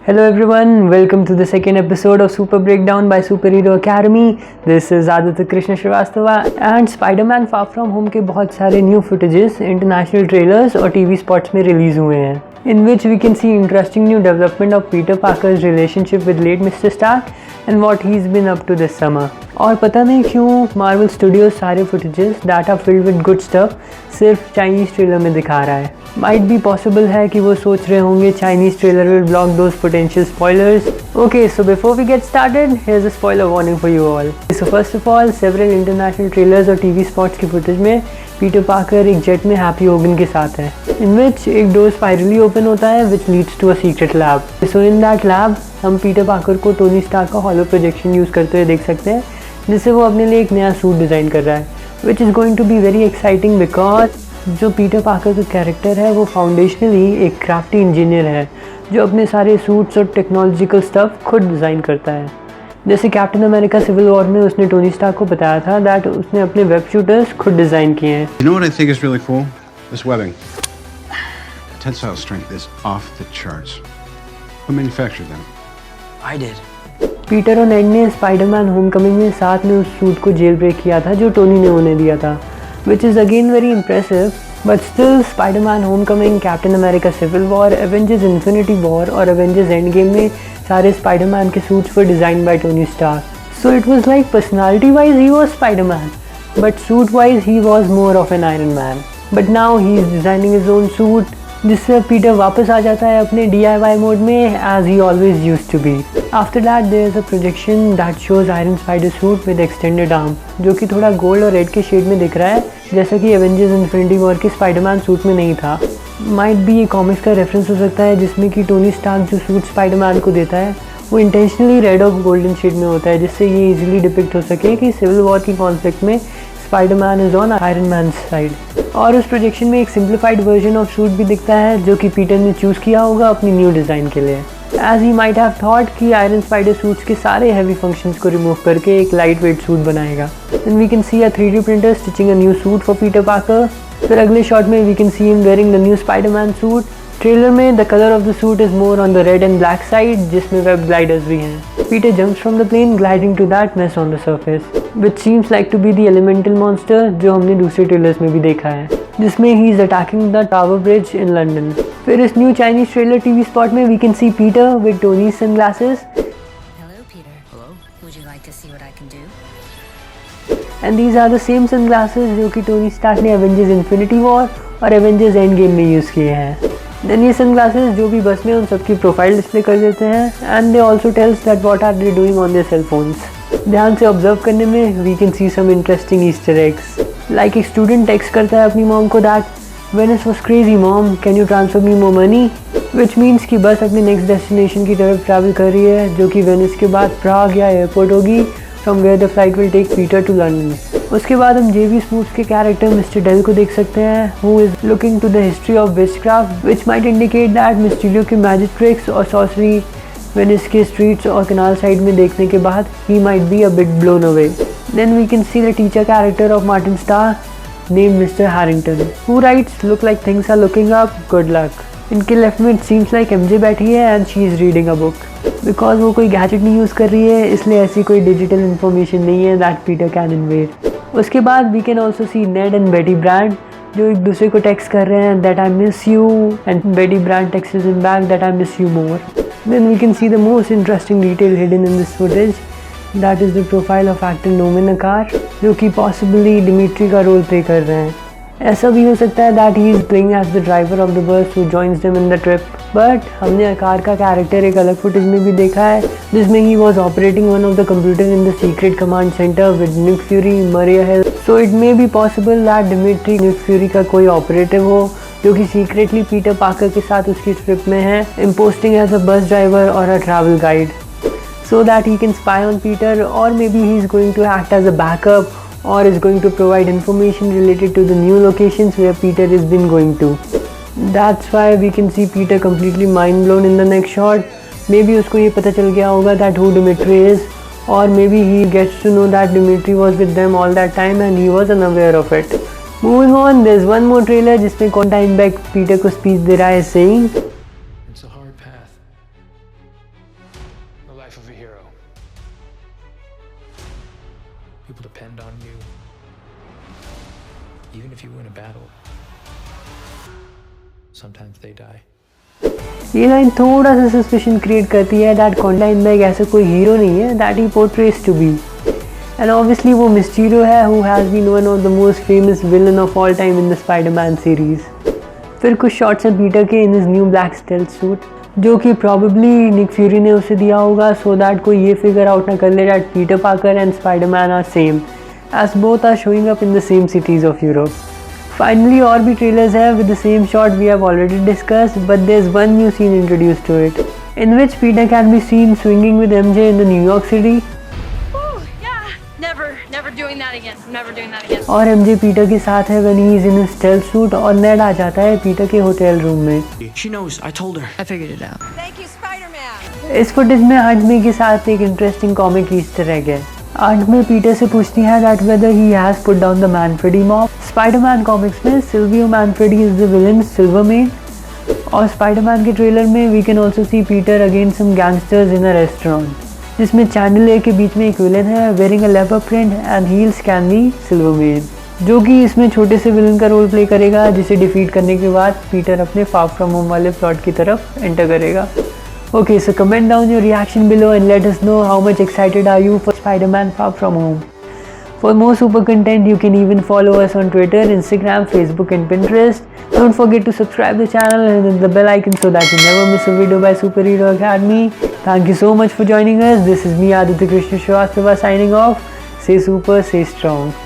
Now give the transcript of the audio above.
Hello everyone, welcome to the second episode of Super Breakdown by Superhero Academy. This is Aditya Krishna Srivastava and Spider-Man Far From Home के बहुत सारे new footages, international trailers और TV spots में release हुए हैं, in which we can see interesting new development of Peter Parker's relationship with late Mr. Stark and what he's been up to this summer. और पता नहीं क्यों Marvel Studios सारे footages that are filled with good stuff सिर्फ Chinese trailer में दिखा रहा है. Might be possible है कि वो सोच रहे होंगे Chinese trailer will block those potential spoilers. Okay, so before we get started, here's a spoiler warning for you all. So first of all, several international trailers और TV spots की footage में Peter Parker एक jet में happy Hogan के साथ है, in which एक door spirally open होता है which leads to a secret lab. So in that lab हम पीटर पार्कर को टोनी स्टार्क का हॉलो प्रोजेक्शन यूज़ करते हुए देख सकते हैं, जिससे वो अपने लिए एक नया सूट डिज़ाइन कर रहा है, which is going to be very exciting because जो पीटर पार्कर का कैरेक्टर है वो फाउंडेशनली एक क्राफ्टी इंजीनियर है जो अपने सारे सूट्स और टेक्नोलॉजिकल स्टफ खुद डिज़ाइन करता है. जैसे कैप्टन अमेरिका सिविल वॉर में उसने टोनी स्टार्क को बताया था दैट उसने अपने वेब शूटर्स खुद डिज़ाइन किए हैं. You know what I think is really cool? This webbing. The tensile strength is off the charts. Who manufactured them? I did. Peter और नेड ने स्पाइडरमैन होमकमिंग में साथ में उस सूट को जेल ब्रेक किया था जो टोनी ने उन्हें दिया था, which is again very impressive. But still, Spider-Man Homecoming, Captain America Civil War, Avengers Infinity War और Avengers Endgame में सारे Spider-Man के suits were designed by Tony Stark. So it was like personality-wise he was Spider-Man, but suit-wise he was more of an Iron Man. But now he is designing his own suit, जिससे Peter वापस आ जाता है अपने DIY mode में as he always used to be. After that there is a projection that shows Iron Spider suit with extended arm, जो कि थोड़ा gold और रेड के शेड में दिख रहा है, जैसा कि एवेंजर्स इन्फिनिटी वॉर के स्पाइडरमैन सूट में नहीं था. माइट भी ये कॉमिक्स का रेफरेंस हो सकता है जिसमें कि टोनी स्टार्क जो सूट स्पाइडरमैन को देता है वो इंटेंशनली रेड और गोल्डन शेड में होता है, जिससे ये इजीली डिपिक्ट हो सके कि सिविल वॉर की कॉन्फ्लिक्ट में Spiderman is on iron man side. और उस प्रोजेक्शन में एक सिंप्लीफाइड वर्जन ऑफ सूट भी दिखता है जो कि पीटर ने चूज़ किया होगा अपनी न्यू डिज़ाइन के लिए, as he might have thought कि आयरन स्पाइडर सूट्स के सारे हैवी फंक्शंस को रिमूव करके एक लाइट वेट सूट बनाएगा. Then we can see a 3D printer stitching a new suit for Peter Parker. फिर अगले शॉट में we can see him wearing the new spiderman suit. Trailer में the colour of the suit is more on the red and black side, जिसमें web gliders भी हैं. Peter jumps from the plane gliding to that mess on the surface, which seems like to be the elemental monster जो हमने दूसरे trailers में भी देखा है, जिसमें he is attacking the tower bridge in London. फिर इस new Chinese trailer TV spot में we can see Peter with Tony sunglasses. Hello, Peter. Hello. Would you like to see what I can do? And these are the same sunglasses जो कि Tony Stark ने Avengers Infinity War और Avengers Endgame में use किए हैं. Then ये sunglasses जो भी बस में उन सबकी प्रोफाइल डिस्प्ले कर देते हैं and they also tells that what are they doing on their cell phones. ध्यान से ऑब्जर्व करने में we can see some interesting Easter eggs, like एक स्टूडेंट टेक्स्ट करता है अपनी मॉम को that Venice was crazy mom, can you transfer me more money? Which means कि बस अपने नेक्स्ट डेस्टिनेशन की तरफ ट्रैवल कर रही है जो कि वेनिस के बाद प्राग या एयरपोर्ट होगी, from where the flight will take Peter to London. उसके बाद हम जेवी स्मूथ्स के कैरेक्टर मिस्टर डेल को देख सकते हैं, who is looking to the history of witchcraft, which might indicate that Mysterio के मैजिक ट्रिक्स और सॉर्सरी वेनिस के स्ट्रीट्स और कनाल साइड में देखने के बाद ही might be a bit blown away. Then we can see the teacher character of Martin Starr named Mr. Harrington, who writes, look like things are looking up, good luck. इनके left में it seems like MJ बैठी है and she is reading a book. Because वो कोई gadget नहीं use कर रही है इसलिए ऐसी कोई डिजिटल इन्फॉर्मेशन नहीं है that Peter can invade. उसके बाद we can also see Ned and Betty Brant जो एक दूसरे को टेक्स्ट कर रहे हैं that I miss you and Betty Brant texts him back that I miss you more. Then we can see the most interesting detail hidden in this footage. That is the profile of actor Noman Akar, जो कि possibly Dimitri का role play कर रहे हैं. ऐसा भी हो सकता है that he is playing as the driver of the bus who joins them in the trip. But हमने अकार का कैरेक्टर एक अलग फुटेज में भी देखा है जिसमें he was operating one of the computer in the secret command center with Nick Fury, Maria Hill. So it may be possible that Dimitri Nick Fury का कोई ऑपरेटिव हो जो कि सीक्रेटली पीटर पार्कर के साथ उसकी ट्रिप में है, imposting as a bus driver or a travel guide, so that he can spy on Peter, or maybe he is going to act as a backup or is going to provide information related to the new locations where Peter has been going to. That's why we can see Peter completely mind blown in the next shot. Maybe उसको ये पता चल गया होगा that who Dimitri is, or maybe he gets to know that Dimitri was with them all that time and he was unaware of it. Moving on, there's one more trailer जिसमें Quentin Beck Peter को speech दे रहा है saying, It's a hard path. sometimes they die. ये line थोड़ा सा suspicion create करती है that कॉन्डाइनबर्ग ऐसा कोई हीरो नहीं है that he portrays to be, and obviously वो मिस्टीरियो है who has been one of the most famous villain of all time in the Spiderman series. फिर कुछ शॉट्स हैं पीटर के in his new black stealth suit, जो कि probably Nick Fury ने उसे दिया होगा सो दैट कोई ये फिगर आउट ना कर ले that Peter Parker and Spiderman are same, as both are showing up in the same cities of Europe. Finally और भी ट्रेलर्स हैं with the same shot we have already discussed, but there is one new scene introduced to it in which Peter can be seen swinging with MJ in the New York city. और MJ Peter के साथ है when he is in stealth suit और नेड आ जाता है Peter के hotel room में। She knows. I told her. I figured it out. Thank you, Spider-Man. इस फुटेज में आंट मे के साथ एक इंटरेस्टिंग कॉमिक ईस्टर एग है। आंट मे पीटर से पूछती है that whether he has put down the Manfredi mob. Spiderman comics में Silvio Manfredi is the villain Silvermane, और स्पाइडरमैन के ट्रेलर में we can also see Peter against some gangsters in a restaurant, जिसमें chandelier के बीच में एक villain है wearing a leopard print and heels can be Silvermane, जो कि इसमें छोटे से विलन का रोल प्ले करेगा, जिसे डिफीट करने के बाद पीटर अपने फार फ्रॉम होम वाले प्लॉट की तरफ एंटर करेगा। Okay, so comment down your reaction below and let us know how much excited are you for Spider-Man Far From Home. For more super content, you can even follow us on Twitter, Instagram, Facebook and Pinterest. Don't forget to subscribe the channel and hit the bell icon so that you never miss a video by Superhero Academy. Thank you so much for joining us. This is me, Aditya Krishna Srivastava, signing off. Stay super, stay strong.